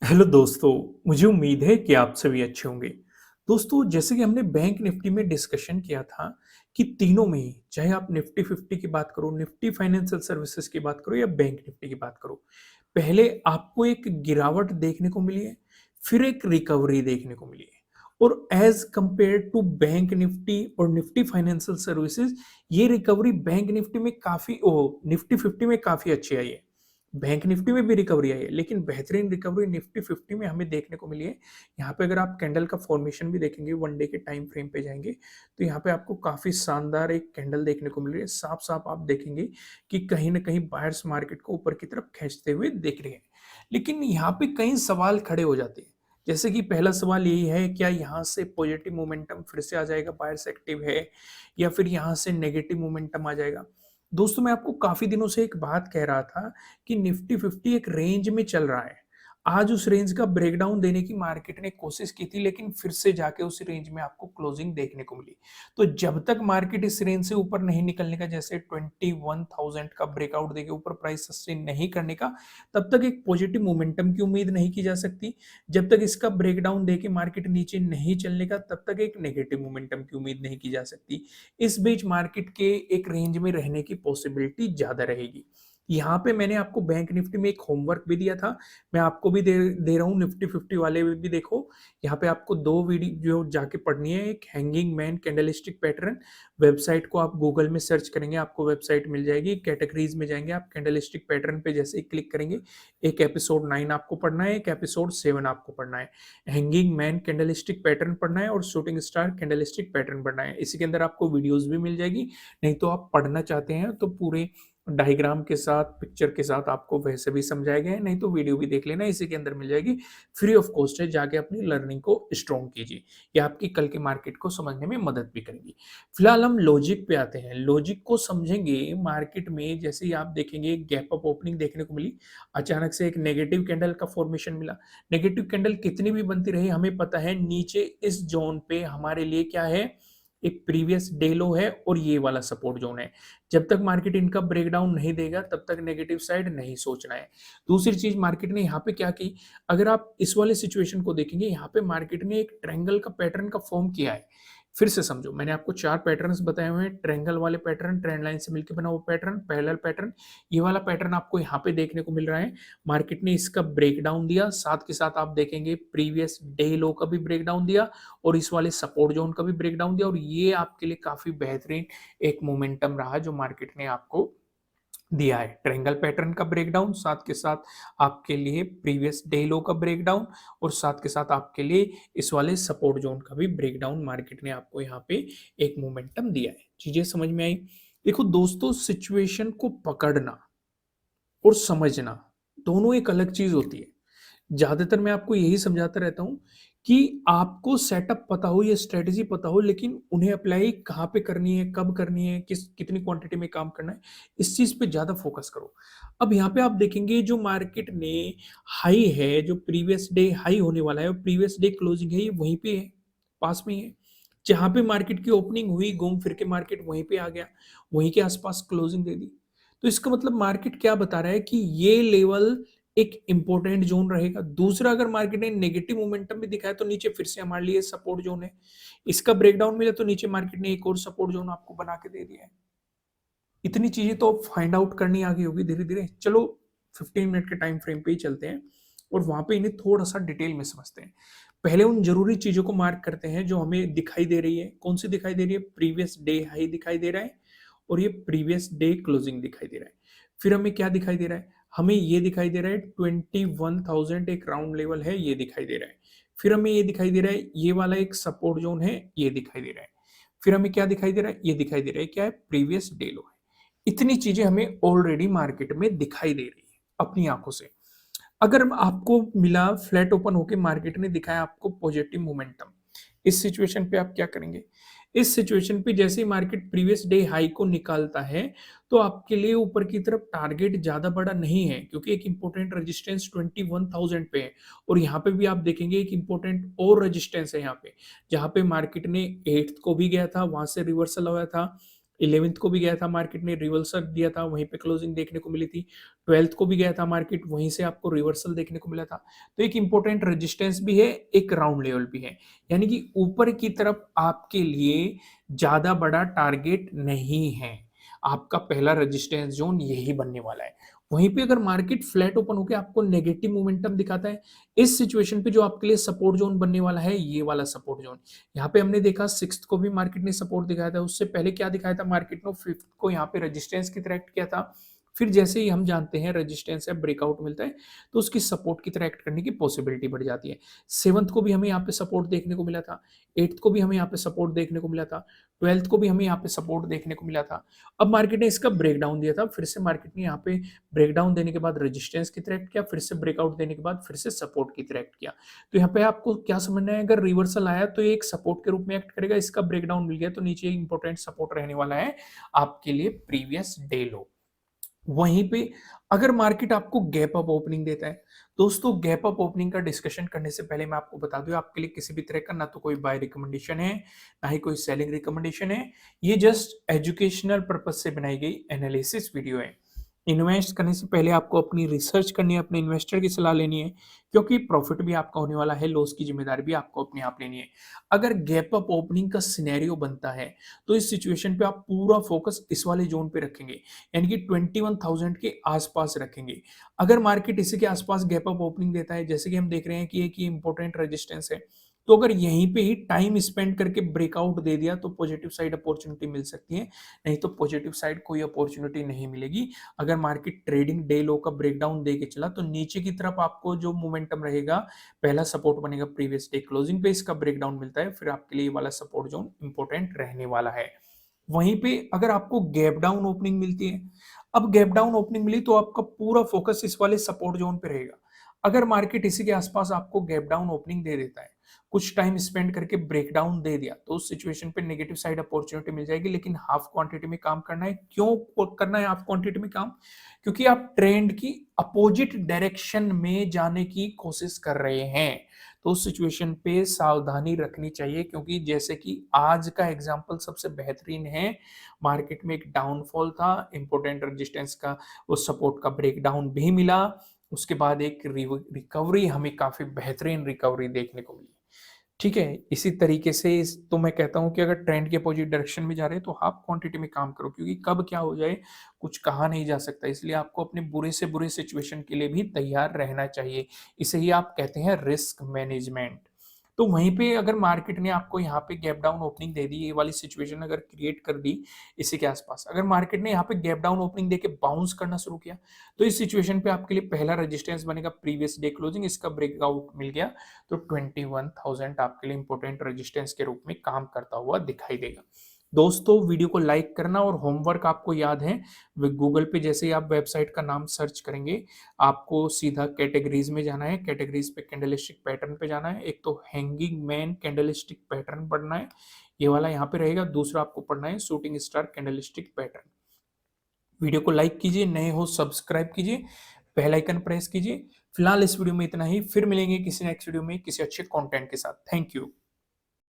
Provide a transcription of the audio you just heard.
Hello दोस्तों, मुझे उम्मीद है कि आप सभी अच्छे होंगे। दोस्तों, जैसे कि हमने बैंक निफ्टी में डिस्कशन किया था कि तीनों में ही, चाहे आप निफ्टी 50 की बात करो, निफ्टी फाइनेंशियल सर्विसेज की बात करो या बैंक निफ्टी की बात करो, पहले आपको एक गिरावट देखने को मिली है, फिर एक रिकवरी देखने को मिली है। और as compare to bank Nifty और निफ्टी फाइनेंशियल सर्विसेज, ये रिकवरी बैंक निफ्टी में काफी ओ निफ्टी 50 में काफी अच्छी आई है। बैंक निफ्टी में भी रिकवरी आई है, लेकिन बेहतरीन रिकवरी निफ्टी 50 में हमें देखने को मिली है। यहाँ पे अगर आप कैंडल का फॉर्मेशन भी देखेंगे, वन डे के टाइम फ्रेम पे जाएंगे, तो यहाँ पे आपको काफी शानदार एक कैंडल देखने को मिल रही है। साफ साफ आप देखेंगे कि कहीं ना कहीं बायर्स मार्केट को ऊपर की तरफ खींचते हुए दिख रहे हैं। लेकिन यहाँ पे कई सवाल खड़े हो जाते हैं। जैसे कि पहला सवाल यही है, क्या यहाँ से पॉजिटिव मोमेंटम फिर से आ जाएगा, बायर्स एक्टिव है, या फिर यहाँ से नेगेटिव मोमेंटम आ जाएगा। दोस्तों, मैं आपको काफी दिनों से एक बात कह रहा था कि निफ्टी 50 एक रेंज में चल रहा है। आज उस रेंज का ब्रेकडाउन देने की मार्केट ने कोशिश की थी, लेकिन फिर से जाके उस रेंज में आपको क्लोजिंग देखने को मिली। तो जब तक मार्केट इस रेंज से ऊपर नहीं निकलने का, जैसे 21,000 का ब्रेकआउट देके ऊपर प्राइस सस्टेन नहीं करने का, तब तक एक पॉजिटिव मोमेंटम की उम्मीद नहीं की जा सकती। जब तक इसका ब्रेकडाउन देके मार्केट नीचे नहीं चलने का, तब तक एक नेगेटिव मोमेंटम की उम्मीद नहीं की जा सकती। इस बीच मार्केट के एक रेंज में रहने की पॉसिबिलिटी ज्यादा रहेगी। यहाँ पे मैंने आपको बैंक निफ्टी में एक होमवर्क भी दिया था, मैं आपको भी दे रहा हूँ। निफ्टी 50 वाले में भी देखो, यहाँ पे आपको दो वीडियो जो जाके पढ़नी है। एक hanging man candlestick pattern, website को आप गूगल में सर्च करेंगे, आपको वेबसाइट मिल जाएगी। कैटेगरीज में जाएंगे आप, कैंडलस्टिक पैटर्न पे जैसे ही क्लिक करेंगे, एक एपिसोड 9 आपको पढ़ना है, एक एपिसोड 7 आपको पढ़ना है। हैंगिंग मैन कैंडलस्टिक पैटर्न पढ़ना है और शूटिंग स्टार कैंडलस्टिक पैटर्न पढ़ना है। इसी के अंदर आपको वीडियोस भी मिल जाएगी। नहीं तो आप पढ़ना चाहते हैं तो पूरे डायग्राम के साथ, पिक्चर के साथ आपको वैसे भी समझाए गए हैं, नहीं तो वीडियो भी देख लेना, इसी के अंदर मिल जाएगी। फ्री ऑफ कॉस्ट है, जाके अपनी लर्निंग को स्ट्रॉन्ग कीजिए। ये आपकी कल के मार्केट को समझने में मदद भी करेगी। फिलहाल हम लॉजिक पे आते हैं। लॉजिक को समझेंगे मार्केट में, जैसे ही आप देखेंगे एक गैप अप ओपनिंग देखने को मिली, अचानक से एक नेगेटिव कैंडल का फॉर्मेशन मिला। नेगेटिव कैंडल कितनी भी बनती रही, हमें पता है नीचे इस जोन पे हमारे लिए क्या है, एक प्रीवियस डे लो है और ये वाला सपोर्ट जोन है। जब तक मार्केट इनका ब्रेकडाउन नहीं देगा, तब तक नेगेटिव साइड नहीं सोचना है। दूसरी चीज मार्केट ने यहाँ पे क्या की, अगर आप इस वाले सिचुएशन को देखेंगे, यहाँ पे मार्केट ने एक ट्रायंगल का पैटर्न का फॉर्म किया है। फिर से समझो, मैंने आपको चार पैटर्न्स बताए हुए हैं। ट्रायंगल वाले पैटर्न, ट्रेंड लाइन से मिलकर बना वो पैटर्न, पैरेलल पैटर्न, ये वाला पैटर्न आपको यहाँ पे देखने को मिल रहा है। मार्केट ने इसका ब्रेकडाउन दिया, साथ के साथ आप देखेंगे प्रीवियस डे लो का भी ब्रेकडाउन दिया और इस वाले सपोर्ट जोन का भी ब्रेकडाउन दिया। और ये आपके लिए काफी बेहतरीन एक मोमेंटम रहा जो मार्केट ने आपको दिया है। ट्रायंगल पैटर्न का ब्रेकडाउन, साथ के साथ आपके लिए प्रीवियस डे लो का ब्रेकडाउन, और साथ के साथ आपके लिए इस वाले सपोर्ट जोन का भी ब्रेकडाउन मार्केट ने आपको यहाँ पे एक मोमेंटम दिया है। चीजें समझ में आई? देखो दोस्तों, सिचुएशन को पकड़ना और समझना दोनों एक अलग चीज होती है। ज्यादातर मैं आपको यही समझाता रहता हूं कि आपको सेटअप पता हो, ये स्ट्रेटेजी पता हो, लेकिन उन्हें अप्लाई कहाँ पे करनी है, कब करनी है, कितनी क्वांटिटी में काम करना है, इस चीज पे ज्यादा फोकस करो। अब यहाँ पे आप देखेंगे जो मार्केट ने हाई है, जो प्रीवियस डे हाई होने वाला है और प्रीवियस डे क्लोजिंग है, ये वहीं पे है, पास में ही है। जहां पे मार्केट की ओपनिंग हुई, घूम फिर के मार्केट वहीं पे आ गया, वहीं के आसपास क्लोजिंग दे दी। तो इसका मतलब मार्केट क्या बता रहा है कि ये लेवल एक इंपॉर्टेंट जोन रहेगा। दूसरा, अगर मार्केट ने नेगेटिव मोमेंटम भी दिखाया तो नीचे फिर से हमारे लिए सपोर्ट जोन है। इसका ब्रेकडाउन मिला तो नीचे मार्केट ने एक और सपोर्ट जोन आपको बना के दे दिया है। इतनी चीजें तो फाइंड आउट करनी आ गई होगी धीरे धीरे। चलो 15 मिनट के टाइम फ्रेम पे ही चलते हैं और वहां पे इन्हें थोड़ा सा डिटेल में समझते हैं। पहले उन जरूरी चीजों को मार्क करते हैं जो हमें दिखाई दे रही है। कौन सी दिखाई दे रही है? प्रीवियस डे हाई दिखाई दे रहा है और ये प्रीवियस डे क्लोजिंग दिखाई दे रहा है। फिर हमें क्या दिखाई दे रहा है? हमें ये दिखाई दे रहा है 21,000 एक राउंड लेवल है, ये दिखाई दे रहा है। फिर हमें ये दिखाई दे रहा है, ये वाला एक सपोर्ट जोन है, ये दिखाई दे रहा है। फिर हमें क्या दिखाई दे रहा है? ये दिखाई दे रहा है, क्या है? प्रीवियस डे लो है। इतनी चीजें हमें ऑलरेडी मार्केट में दिखाई दे रही है अपनी आंखों से। अगर आपको मिला, फ्लैट ओपन होके मार्केट ने दिखाया आपको पॉजिटिव मोमेंटम, इस सिचुएशन पे आप क्या करेंगे? इस सिचुएशन पे जैसे ही मार्केट प्रीवियस डे हाई को निकालता है, तो आपके लिए ऊपर की तरफ टारगेट ज्यादा बड़ा नहीं है, क्योंकि एक इंपॉर्टेंट रेजिस्टेंस 21,000 पे है। और यहाँ पे भी आप देखेंगे एक इंपॉर्टेंट और रेजिस्टेंस है यहाँ पे, जहाँ पे मार्केट ने 8th को भी गया था, वहां से रिवर्सल हुआ था, 11th को भी गया था मार्केट ने, रिवर्सल दिया था, वहीं पे क्लोजिंग देखने को मिली थी। 12th को भी गया था मार्केट, वहीं से आपको रिवर्सल देखने को मिला था। तो एक इंपॉर्टेंट रेजिस्टेंस भी है, एक राउंड लेवल भी है, यानी कि ऊपर की तरफ आपके लिए ज़्यादा बड़ा टारगेट नहीं है। आपका पहला रेजिस्टेंस ज़ोन यही बनने वाला है। वहीं पे अगर मार्केट फ्लैट ओपन होके आपको नेगेटिव मोमेंटम दिखाता है, इस सिचुएशन पे जो आपके लिए सपोर्ट ज़ोन बनने वाला है, ये वाला सपोर्ट ज़ोन। यहाँ पे हमने देखा 6th को भी मार्केट ने सपोर्ट दिखाया था, उससे पहले क्या दिखाया था मार्केट ने, 5th को यहाँ पे रेजिस्टेंस की तरह एक्ट किया था। फिर जैसे ही हम जानते हैं रेजिस्टेंस है, ब्रेकआउट मिलता है, तो उसकी सपोर्ट की तरह एक्ट करने की पॉसिबिलिटी बढ़ जाती है। 7th को भी हमें यहाँ पे सपोर्ट देखने को मिला था, 8th को भी हमें यहाँ पे सपोर्ट देखने को मिला था, 12th को भी हमें यहाँ पे सपोर्ट देखने को मिला था। अब मार्केट ने इसका ब्रेकडाउन दिया था, फिर से मार्केट ने यहाँ पे ब्रेकडाउन देने के बाद रेजिस्टेंस की तरह एक्ट किया, फिर से ब्रेकआउट देने के बाद फिर से सपोर्ट की तरह एक्ट किया। तो यहाँ पे आपको क्या समझना है, अगर रिवर्सल आया तो ये एक सपोर्ट के रूप में एक्ट करेगा, इसका ब्रेकडाउन मिल गया तो नीचे इंपॉर्टेंट सपोर्ट रहने वाला है आपके लिए प्रीवियस डे लो। वहीं पे अगर मार्केट आपको गैप अप ओपनिंग देता है, दोस्तों गैप अप ओपनिंग का डिस्कशन करने से पहले मैं आपको बता दूं, आपके लिए किसी भी तरह का ना तो कोई बाय रिकमेंडेशन है, ना ही कोई सेलिंग रिकमेंडेशन है। ये जस्ट एजुकेशनल पर्पज से बनाई गई एनालिसिस वीडियो है। इन्वेस्ट करने से पहले आपको अपनी रिसर्च करनी है, अपने इन्वेस्टर की सलाह लेनी है, क्योंकि प्रॉफिट भी आपका होने वाला है, लॉस की जिम्मेदारी भी आपको अपने आप लेनी है। अगर गैप अप ओपनिंग का सिनेरियो बनता है, तो इस सिचुएशन पे आप पूरा फोकस इस वाले जोन पे रखेंगे, यानी कि 21,000 के आसपास रखेंगे। अगर मार्केट इसी के आसपास गैप अप ओपनिंग देता है, जैसे कि हम देख रहे हैं कि एक ये इंपॉर्टेंट रेजिस्टेंस है, तो अगर यहीं पे ही टाइम स्पेंड करके ब्रेकआउट दे दिया तो पॉजिटिव साइड अपॉर्चुनिटी मिल सकती है, नहीं तो पॉजिटिव साइड कोई अपॉर्चुनिटी नहीं मिलेगी। अगर मार्केट ट्रेडिंग डे लो का ब्रेकडाउन दे के चला तो नीचे की तरफ आपको जो मोमेंटम रहेगा, पहला सपोर्ट बनेगा प्रीवियस डे क्लोजिंग पे, इसका ब्रेकडाउन मिलता है, फिर आपके लिए ये वाला सपोर्ट जोन इंपॉर्टेंट रहने वाला है। वहीं पे अगर आपको गैप डाउन ओपनिंग मिलती है, अब गैप डाउन ओपनिंग मिली तो आपका पूरा फोकस इस वाले सपोर्ट जोन पे रहेगा। अगर मार्केट इसी के आसपास आपको गैप डाउन ओपनिंग दे देता है, कुछ टाइम स्पेंड करके ब्रेकडाउन दे दिया, तो उस सिचुएशन पे नेगेटिव साइड अपॉर्चुनिटी मिल जाएगी, लेकिन हाफ क्वांटिटी में काम करना है। क्यों करना है हाफ क्वांटिटी में काम? क्योंकि आप ट्रेंड की अपोजिट डायरेक्शन में जाने की कोशिश कर रहे हैं, तो उस सिचुएशन पे सावधानी रखनी चाहिए, क्योंकि जैसे कि आज का एग्जांपल सबसे बेहतरीन है, मार्केट में एक डाउनफॉल था, इंपॉर्टेंट रेजिस्टेंस का उस सपोर्ट का ब्रेकडाउन भी मिला, उसके बाद एक रिकवरी, हमें काफी बेहतरीन रिकवरी देखने को मिली। ठीक है, इसी तरीके से तो मैं कहता हूं कि अगर ट्रेंड के अपोजिट डायरेक्शन में जा रहे हैं तो हाफ क्वांटिटी में काम करो, क्योंकि कब क्या हो जाए कुछ कहा नहीं जा सकता, इसलिए आपको अपने बुरे से बुरे सिचुएशन के लिए भी तैयार रहना चाहिए। इसे ही आप कहते हैं रिस्क मैनेजमेंट। तो वहीं पे अगर मार्केट ने आपको यहाँ पे गैप डाउन ओपनिंग दे दी, ये वाली सिचुएशन अगर क्रिएट कर दी इसी के आसपास, अगर मार्केट ने यहाँ पे गैप डाउन ओपनिंग देके बाउंस करना शुरू किया, तो इस सिचुएशन पे आपके लिए पहला रेजिस्टेंस बनेगा प्रीवियस डे क्लोजिंग, इसका ब्रेकआउट मिल गया तो 21,000 आपके लिए इंपॉर्टेंट रेजिस्टेंस के रूप में काम करता हुआ दिखाई देगा। दोस्तों वीडियो को लाइक करना, और होमवर्क आपको याद है, गूगल पे जैसे ही आप वेबसाइट का नाम सर्च करेंगे, आपको सीधा कैटेगरीज में जाना है, कैटेगरीज पे कैंडलस्टिक पैटर्न पे जाना है। एक तो हैंगिंग मैन कैंडलस्टिक पैटर्न पढ़ना है, ये वाला यहाँ पे रहेगा। दूसरा आपको पढ़ना है shooting star candlestick pattern. Video को लाइक कीजिए, नए हो सब्सक्राइब कीजिए, बेल आइकन प्रेस कीजिए। फिलहाल इस वीडियो में इतना ही, फिर मिलेंगे किसी नेक्स्ट वीडियो में किसी अच्छे कंटेंट के साथ। Thank you.